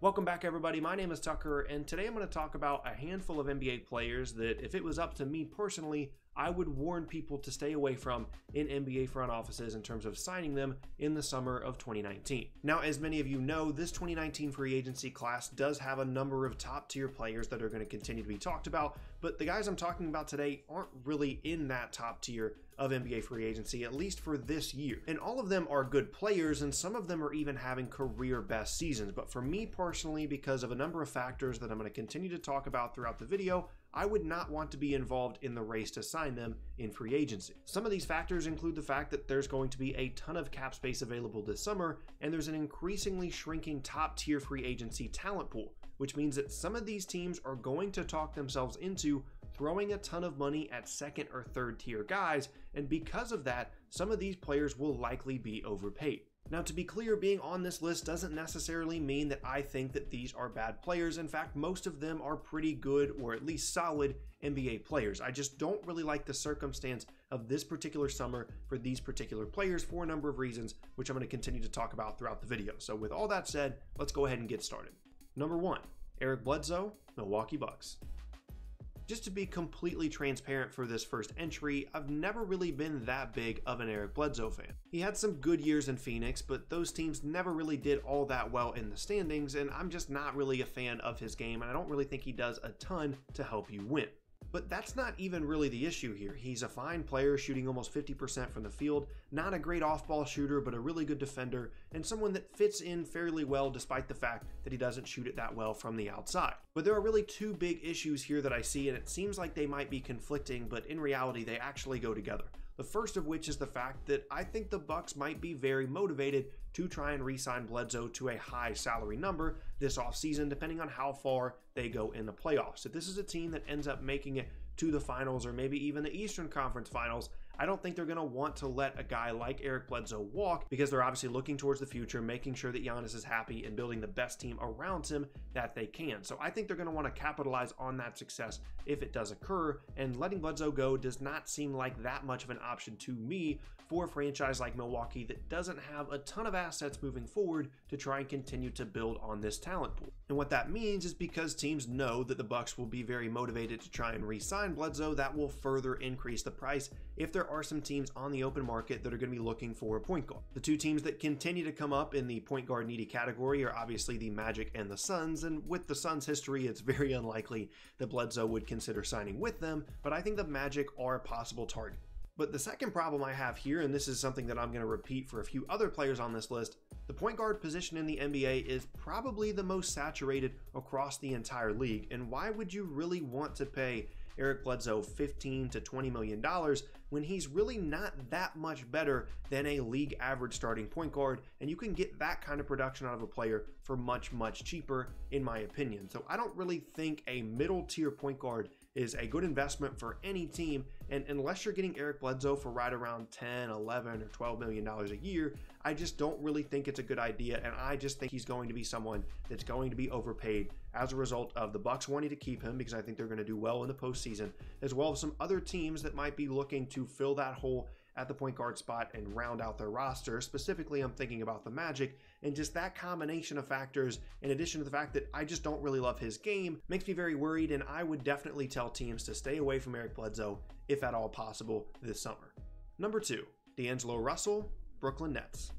Welcome back, everybody. My name is Tucker, and today I'm going to talk about a handful of NBA players that, if it was up to me personally, I would warn people to stay away from in NBA front offices in terms of signing them in the summer of 2019. Now, as many of you know, this 2019 free agency class does have a number of top-tier players that are going to continue to be talked about, but the guys I'm talking about today aren't really in that top tier of NBA free agency, at least for this year. And all of them are good players, and some of them are even having career best seasons. But for me personally, because of a number of factors that I'm going to continue to talk about throughout the video, I would not want to be involved in the race to sign them in free agency. Some of these factors include the fact that there's going to be a ton of cap space available this summer, and there's an increasingly shrinking top tier free agency talent pool, which means that some of these teams are going to talk themselves into throwing a ton of money at second or third tier guys, and because of that, some of these players will likely be overpaid. Now, to be clear, being on this list doesn't necessarily mean that I think that these are bad players. In fact, most of them are pretty good or at least solid NBA players. I just don't really like the circumstance of this particular summer for these particular players for a number of reasons, which I'm going to continue to talk about throughout the video. So with all that said, let's go ahead and get started. Number 1, Eric Bledsoe, Milwaukee Bucks. Just to be completely transparent for this first entry, I've never really been that big of an Eric Bledsoe fan. He had some good years in Phoenix, but those teams never really did all that well in the standings, and I'm just not really a fan of his game, and I don't really think he does a ton to help you win. But that's not even really the issue here. He's a fine player, shooting almost 50% from the field, not a great off-ball shooter, but a really good defender, and someone that fits in fairly well despite the fact that he doesn't shoot it that well from the outside. But there are really two big issues here that I see, and it seems like they might be conflicting, but in reality, they actually go together. The first of which is the fact that I think the Bucks might be very motivated to try and re-sign Bledsoe to a high salary number this offseason, depending on how far they go in the playoffs. If this is a team that ends up making it to the finals or maybe even the Eastern Conference Finals, I don't think they're going to want to let a guy like Eric Bledsoe walk, because they're obviously looking towards the future, making sure that Giannis is happy and building the best team around him that they can. So I think they're going to want to capitalize on that success if it does occur, and letting Bledsoe go does not seem like that much of an option to me for a franchise like Milwaukee that doesn't have a ton of assets moving forward to try and continue to build on this talent pool. And what that means is, because teams know that the Bucks will be very motivated to try and re-sign Bledsoe, that will further increase the price if there are some teams on the open market that are going to be looking for a point guard. The two teams that continue to come up in the point guard needy category are obviously the Magic and the Suns, and with the Suns' history, it's very unlikely that Bledsoe would consider signing with them, but I think the Magic are a possible target. But the second problem I have here, and this is something that I'm going to repeat for a few other players on this list, the point guard position in the NBA is probably the most saturated across the entire league, and why would you really want to pay Eric Bledsoe $15 to $20 million when he's really not that much better than a league average starting point guard, and you can get that kind of production out of a player for much, much cheaper, in my opinion. So I don't really think a middle tier point guard is a good investment for any team, and unless you're getting Eric Bledsoe for right around 10, 11, or $12 million a year, I just don't really think it's a good idea, and I just think he's going to be someone that's going to be overpaid as a result of the Bucks wanting to keep him, because I think they're going to do well in the postseason, as well as some other teams that might be looking to fill that hole at the point guard spot and round out their roster. Specifically, I'm thinking about the Magic, and just that combination of factors, in addition to the fact that I just don't really love his game, makes me very worried, and I would definitely tell teams to stay away from Eric Bledsoe if at all possible this summer. Number 2, D'Angelo Russell, Brooklyn Nets.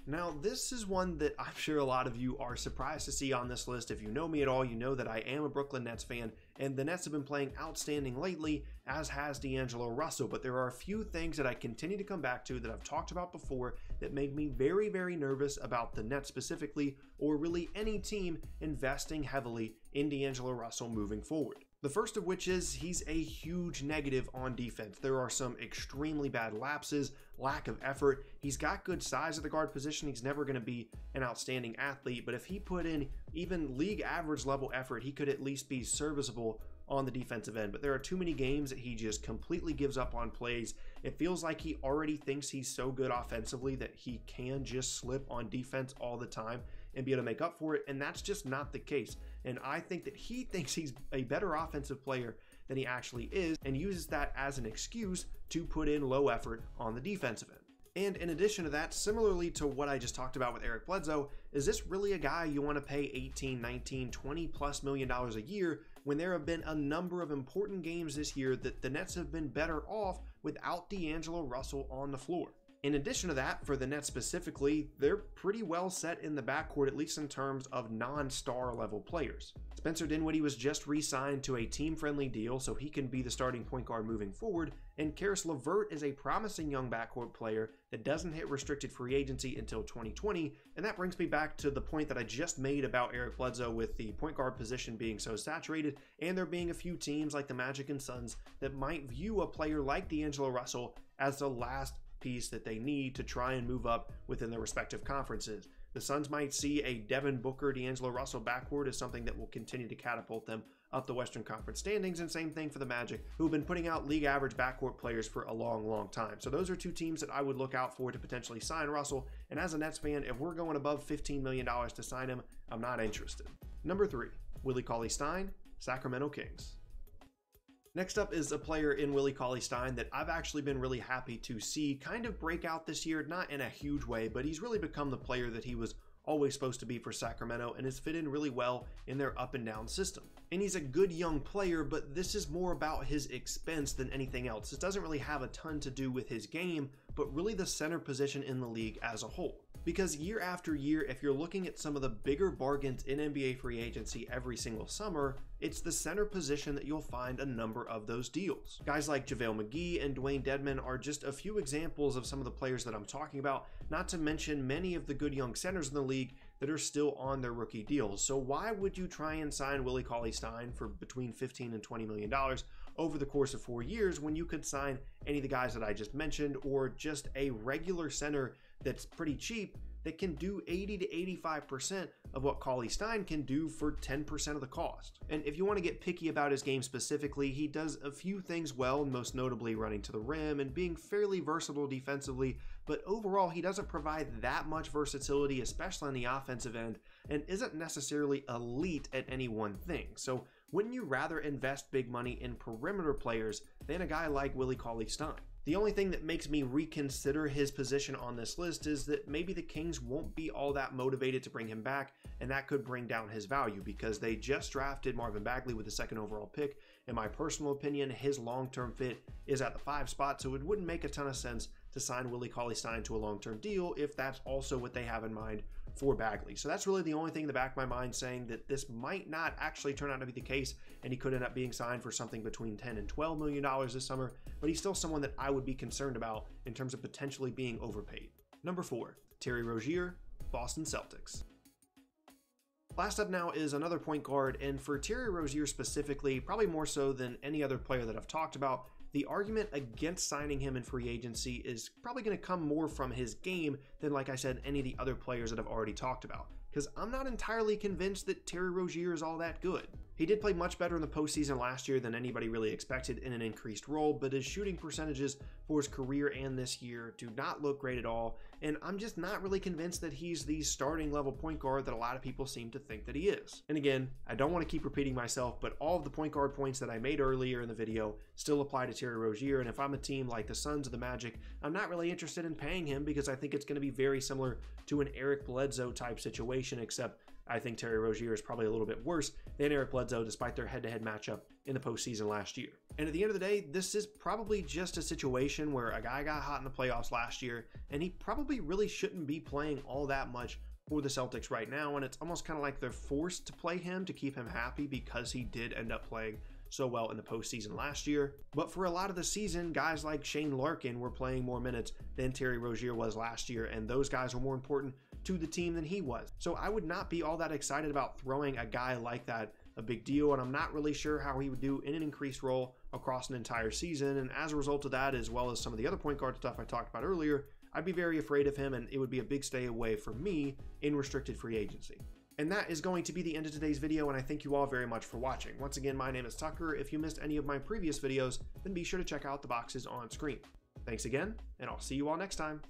Now, this is one that I'm sure a lot of you are surprised to see on this list. If you know me at all, you know that I am a Brooklyn Nets fan, and the Nets have been playing outstanding lately, as has D'Angelo Russell. But there are a few things that I continue to come back to that I've talked about before that make me very, very nervous about the Nets specifically, or really any team investing heavily in D'Angelo Russell moving forward. The first of which is he's a huge negative on defense. There are some extremely bad lapses, lack of effort. He's got good size at the guard position. He's never going to be an outstanding athlete, but if he put in even league average level effort, he could at least be serviceable on the defensive end. But there are too many games that he just completely gives up on plays. It feels like he already thinks he's so good offensively that he can just slip on defense all the time and be able to make up for it, and that's just not the case. And I think that he thinks he's a better offensive player than he actually is, and uses that as an excuse to put in low effort on the defensive end. And in addition to that, similarly to what I just talked about with Eric Bledsoe, is this really a guy you want to pay 18, 19, 20 plus million dollars a year when there have been a number of important games this year that the Nets have been better off without D'Angelo Russell on the floor? In addition to that, for the Nets specifically, they're pretty well set in the backcourt, at least in terms of non-star level players. Spencer Dinwiddie was just re-signed to a team-friendly deal so he can be the starting point guard moving forward, and Karis LeVert is a promising young backcourt player that doesn't hit restricted free agency until 2020, and that brings me back to the point that I just made about Eric Bledsoe with the point guard position being so saturated, and there being a few teams like the Magic and Suns that might view a player like D'Angelo Russell as the last piece that they need to try and move up within their respective conferences. The Suns might see a Devin Booker, D'Angelo Russell backcourt as something that will continue to catapult them up the Western Conference standings, and same thing for the Magic, who've been putting out league average backcourt players for a long time. So those are two teams that I would look out for to potentially sign Russell, and as a Nets fan, if we're going above $15 million to sign him, I'm not interested. Number 3, Willie Cauley-Stein, Sacramento Kings. Next up is a player in Willie Cauley-Stein that I've actually been really happy to see kind of break out this year, not in a huge way, but he's really become the player that he was always supposed to be for Sacramento and has fit in really well in their up and down system. And he's a good young player, but this is more about his expense than anything else. It doesn't really have a ton to do with his game, but really the center position in the league as a whole. Because year after year, if you're looking at some of the bigger bargains in NBA free agency every single summer, it's the center position that you'll find a number of those deals. Guys like JaVale McGee and Dwayne Dedmon are just a few examples of some of the players that I'm talking about, not to mention many of the good young centers in the league that are still on their rookie deals. So why would you try and sign Willie Cauley-Stein for between $15 and $20 million over the course of 4 years when you could sign any of the guys that I just mentioned, or just a regular center that's pretty cheap that can do 80 to 85% of what Cauley-Stein can do for 10% of the cost? And if you want to get picky about his game specifically, he does a few things well, most notably running to the rim and being fairly versatile defensively, but overall he doesn't provide that much versatility, especially on the offensive end, and isn't necessarily elite at any one thing. So wouldn't you rather invest big money in perimeter players than a guy like Willie Cauley-Stein? The only thing that makes me reconsider his position on this list is that maybe the Kings won't be all that motivated to bring him back, and that could bring down his value because they just drafted Marvin Bagley with the 2nd overall pick. In my personal opinion, his long-term fit is at the 5 spot, so it wouldn't make a ton of sense to sign Willie Cauley-Stein to a long-term deal if that's also what they have in mind for Bagley. So that's really the only thing in the back of my mind saying that this might not actually turn out to be the case, and he could end up being signed for something between $10 and $12 million this summer, but he's still someone that I would be concerned about in terms of potentially being overpaid. Number 4, Terry Rozier, Boston Celtics. Last up now is another point guard, and for Terry Rozier specifically, probably more so than any other player that I've talked about, the argument against signing him in free agency is probably going to come more from his game than, like I said, any of the other players that I've already talked about, because I'm not entirely convinced that Terry Rozier is all that good. He did play much better in the postseason last year than anybody really expected in an increased role, but his shooting percentages for his career and this year do not look great at all, and I'm just not really convinced that he's the starting level point guard that a lot of people seem to think that he is. And again, I don't want to keep repeating myself, but all of the point guard points that I made earlier in the video still apply to Terry Rozier, and if I'm a team like the Suns or the Magic, I'm not really interested in paying him because I think it's going to be very similar to an Eric Bledsoe type situation, except I think Terry Rozier is probably a little bit worse than Eric Bledsoe despite their head-to-head matchup in the postseason last year. And at the end of the day, this is probably just a situation where a guy got hot in the playoffs last year, and he probably really shouldn't be playing all that much for the Celtics right now, and it's almost kind of like they're forced to play him to keep him happy because he did end up playing so well in the postseason last year. But for a lot of the season, guys like Shane Larkin were playing more minutes than Terry Rozier was last year, and those guys were more important to the team than he was. So I would not be all that excited about throwing a guy like that a big deal, and I'm not really sure how he would do in an increased role across an entire season. And as a result of that, as well as some of the other point guard stuff I talked about earlier, I'd be very afraid of him, and it would be a big stay away for me in restricted free agency. And that is going to be the end of today's video, and I thank you all very much for watching. Once again, my name is Tucker. If you missed any of my previous videos, then be sure to check out the boxes on screen. Thanks again, and I'll see you all next time.